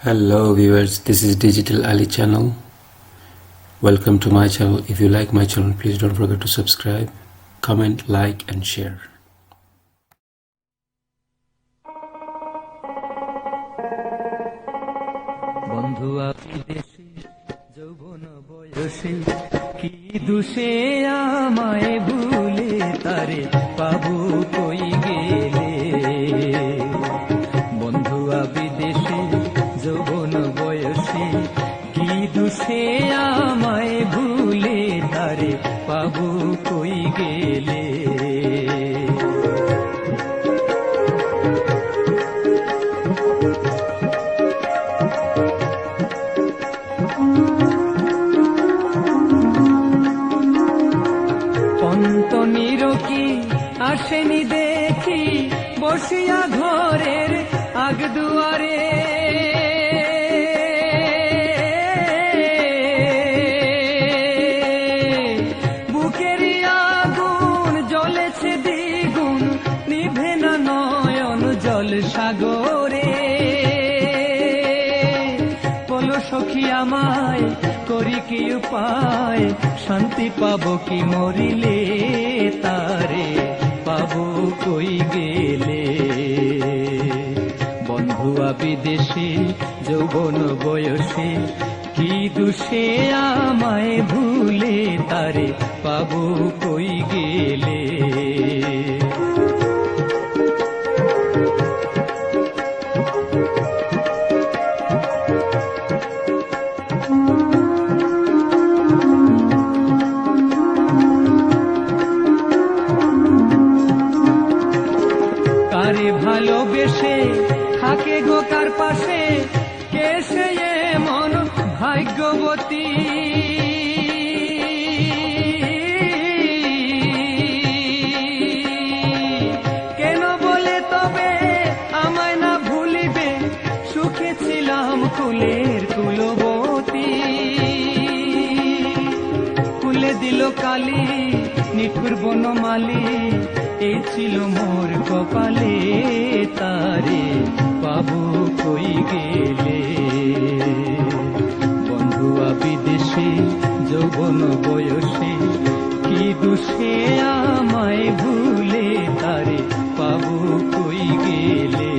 Hello viewers, this is Digital Ali channel. Welcome to my channel. If you like my channel, please don't forget to subscribe, comment, like and share. বন্ধু বিদেশে যৌবন বয়সে কি দুষে আমায় ভুলে তারে পাবো কই গেলে। বন্ধু বিদেশে যৌবন বয়সে কি দুষে আমায় ভুলে তারে পাবো কই গেলে। অন্তনিরকি আসেনি দেখি বসিয়া ঘরের আগ দুয়ারে। বুকেরই আগুন জ্বলেছে দ্বিগুণ, নিভে না নয়ন জল সাগরে। বলো সখী আমায় করি কি উপায়, শান্তি পাবো কি মরিলে তারে পাবো কই গেলে। বন্ধু বিদেশে যৌবন বয়সে কি দুষে আমায় ভুলে তারে পাবো কই গেলে। কারে ভালোবেসে থাকে গো কার পাশে, কে সে এমন ভাগ্যবতী। কেন বলে তবে আমায় না ভুলিবে, সুখে ছিলাম কুলের কুলবতী। কুলে দিল কালি নিঠুর বনমালী, এই ছিল মোর কপালে তারে পাবো কই গেলে। বন্ধু বিদেশে যৌবন বয়সে কি দুষে আমায় ভুলে তারে পাবো কই গেলে।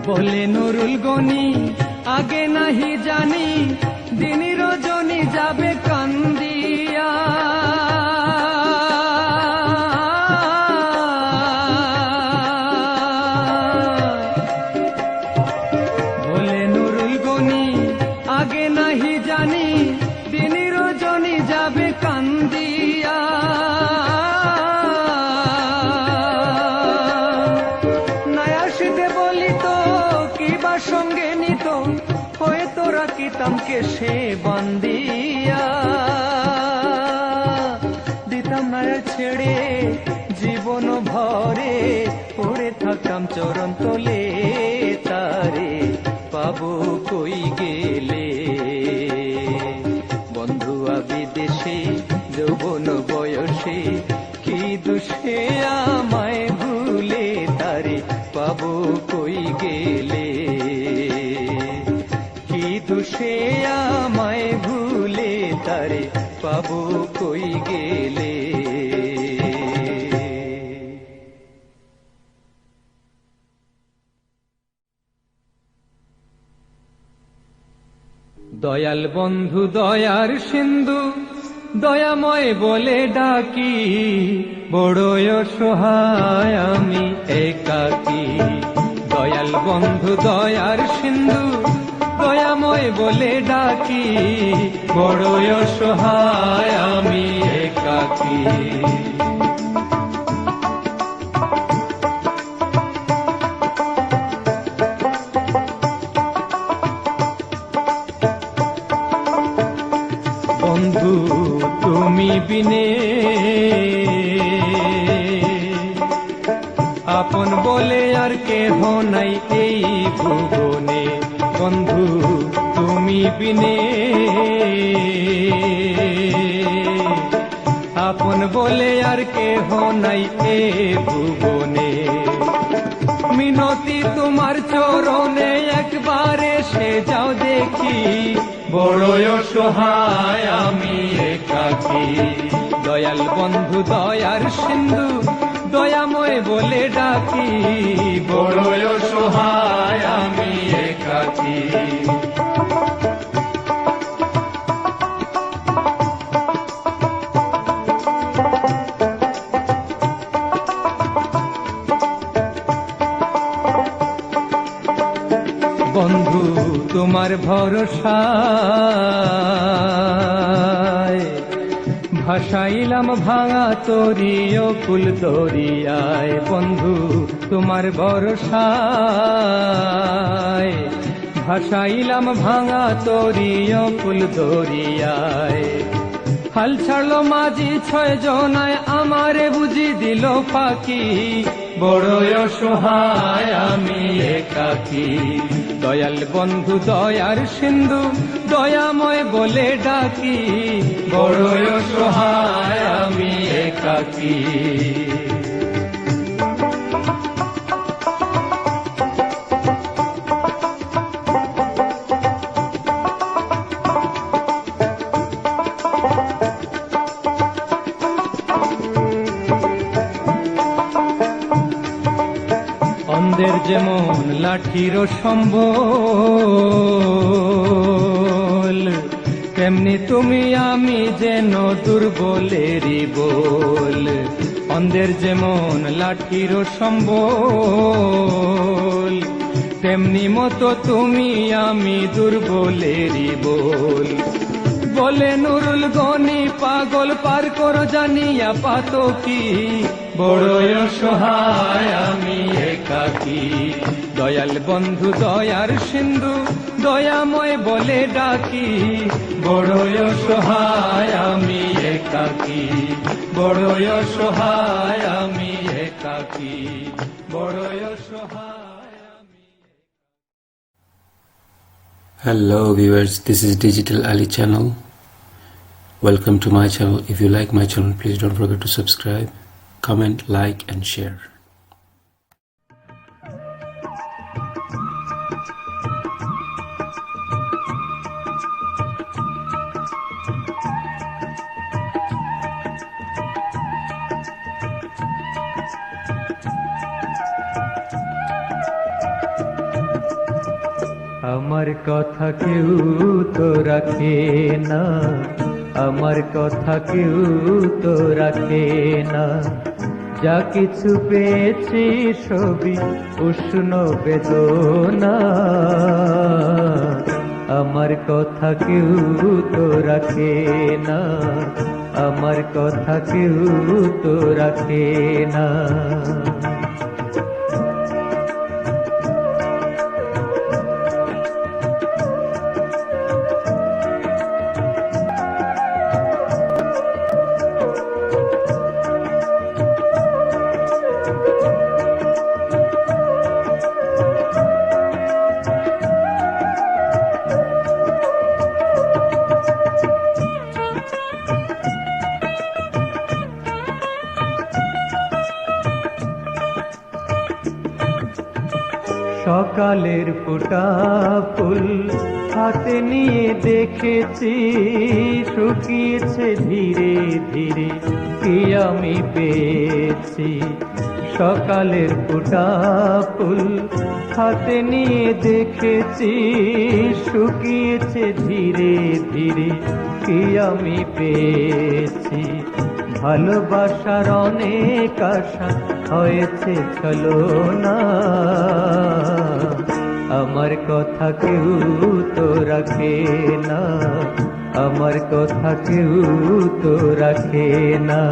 বলে নুরুল গনি আগে নাহি জানি, দিন রজনী যাবে কান্দিয়া। বলে নুরুল গনি আগে নাহি জানি, দিন রজনী যাবে কান্দিয়া। সঙ্গে নিত হয়তো রাখিতাম কে সে বান্দিয়া। দিতাম না ছেড়ে জীবন ভরে, পড়ে থাকতাম চরণ তলে তারে পাবো কই গেলে। বন্ধু বিদেশে যৌবন বয়সে কি দুষে আমায় ভুলে তারে পাবো কই গেলে। কি দুষে আমায় ভুলে তারে পাবো কই গেলে। দয়াল বন্ধু দয়ার সিন্ধু দয়াময় বলে ডাকি, বড়ই অসহায় আমি একাকী। দয়াল বন্ধু দয়ার সিন্ধু দয়াময় বলে ডাকি, বড়ই অসহায় আমি একাকী। বন্ধু তুমি বিনে আপন বলে আর কেহ নাই এই ভুবনে, বন্ধু তুমি বিনে। আপন বলে আর কেহ নাই এ ভুবনে, মিনতি তোমার চরণে একবার এসে যাও দেখি, বড়ই অসহায় আমি একাকী। দয়াল বন্ধু দয়ার সিন্ধু দয়াময় বলে ডাকি, বড়ই অসহায় আমি একাকী। বন্ধু তোমার ভরসায় ভাসাইলাম ভাঙা তরি কুল দরিয়ায়, বন্ধু তোমার ভরসায় ভাসাইলাম ভাঙা তরি কুল দরিয়ায়। হাল ছাড়লো মাঝি 6 জনায় আমারে বুঝি দিল ফাঁকি, বড়ই অসহায় আমি একাকী। দয়াল বন্ধু দয়ার সিন্ধু দয়াময় বলে ডাকি, বড়ই অসহায় আমি একাকী। অন্ধের যেমন লাঠির সম্বল, তেমনি তুমি আমি যেন দুর্বলেরই বল। অন্ধের যেমন লাঠির সম্বল, তেমনি মতো তুমি আমি দুর্বলেরই বল। বলে নুরুল গনি পাগল পার করো জানিয়া পাতো কি, বড়ই অসহায় আমি একাকী। দয়াল বন্ধু দয়ার সিন্ধু দয়াময় বলে ডাকি, বড়ই অসহায় আমি একাকী। বড়ই অসহায় আমি একাকী, বড়ই অসহায় আমি। Hello viewers, this is Digital Ali channel. Welcome to my channel. If you like my channel, please don't forget to subscribe, comment, like and share. আমার কথা কেউ তো রাখে না, আমার কথা কেউ তো রাখে না। যা কিছু পেয়েছি সবই উষ্ণ বেদনা, আমার কথা কেউ তো রাখে না, আমার কথা কেউ তো রাখে না। সকালের ফোটা ফুল হাতে নিয়ে দেখেছি, শুকিয়েছে ধীরে ধীরে কি আমি পেয়েছি। সকালের ফোটা ফুল হাতে নিয়ে দেখেছি, শুকিয়েছে ধীরে ধীরে কি আমি পেয়েছি। ভালোবাসার অনেক আশা হয়েছে ছলনা, আমার কথা কেউ তো রাখে না, আমার কথা কেউ তো রাখে না।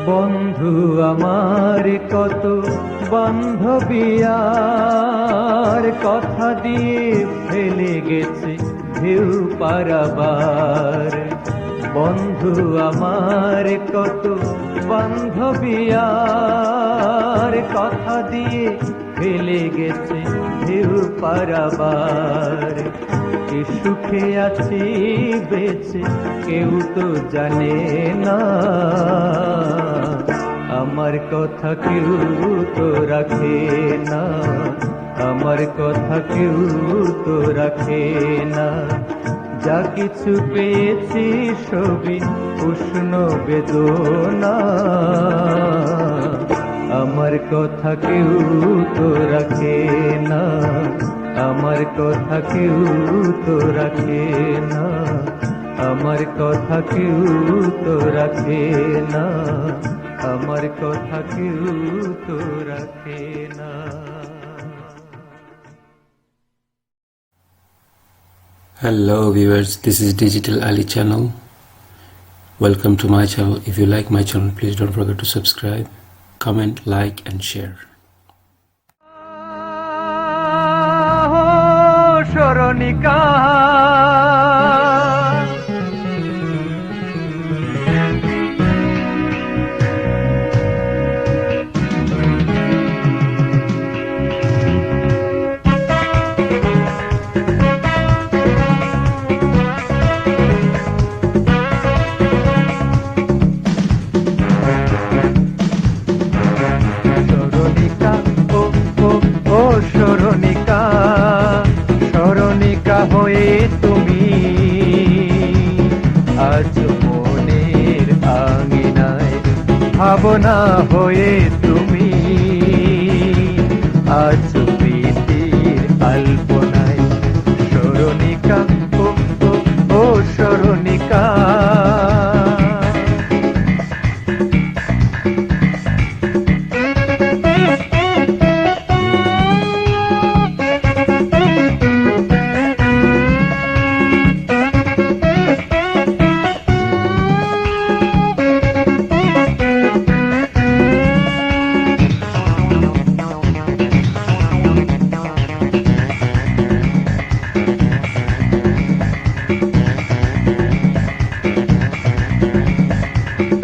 বন্ধু আমার কত বান্ধবী আর কথা দিয়ে ফেলে গেছে ঢেউ পারাবার। বন্ধু আমার কত বান্ধবী আর কথা দিয়ে ফেলে গেছে ঢেউ পারাবার। কি সুখে আছি বেঁচে কেউ তো জানে না, আমার কথা কেউ তো রাখে না, আমার কথা কেউ তো রাখে না। যা কিছু পেয়েছি সবই উষ্ণ বেদনা, আমার কথা কেউ তো রাখে না, আমার কথা কেউ তো রাখে না, আমার কথা কেউ তো রাখে না, আমার কথা কেউ তো রাখে না। Hello viewers, this is Digital Ali channel. Welcome to my channel. If you like my channel, please don't forget to subscribe, comment, like and share. স্মরণিকা স্মরণিকা স্মরণিকা হয়ে তুমি আজ মনের আঙিনায়, ভাবনা হয়ে তুমি আজ প্রীতির আলপনায়। স্মরণিকা ও স্মরণিকা,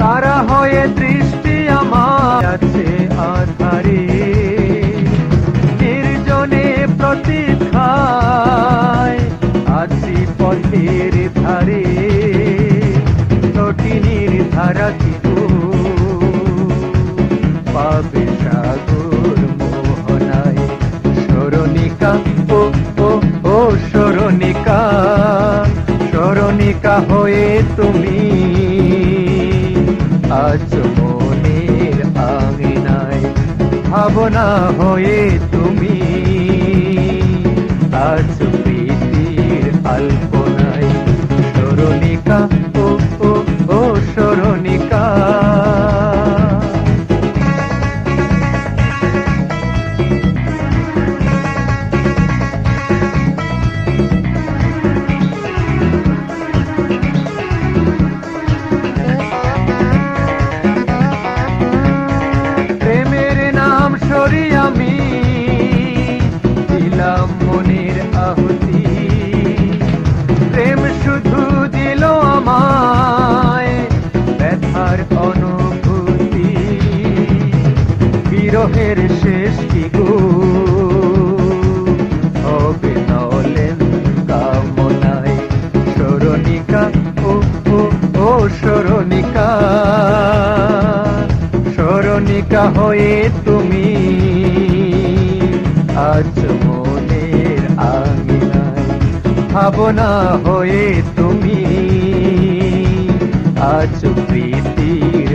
তারা হয়ে দৃষ্টি আমার আছে আধারে, নির্জনে প্রতীক্ষায় আছি পথের ধারে। তটিনীর ধারা কিছু পাবে সাগর মোহনায়। স্মরণিকা ও স্মরণিকা, স্মরণিকা হয়ে তুমি আজ মনের আঙিনায়, ভাবনা হয়ে তুমি আজ প্রীতির আলপনায়। স্মরণিকা ও স্মরণিকা, আমি দিলাম মনের আহুতি, প্রেম শুধু দিল আমায় ব্যথার অনুভূতি। বিরহের শেষ কি গো হবে নলেন কামনায়। স্মরণিকা ও স্মরণিকা, স্মরণিকা হয়ে তুমি আজ মনের আঙিনায়, ভাবনা হয়ে তুমি আজ প্রীতির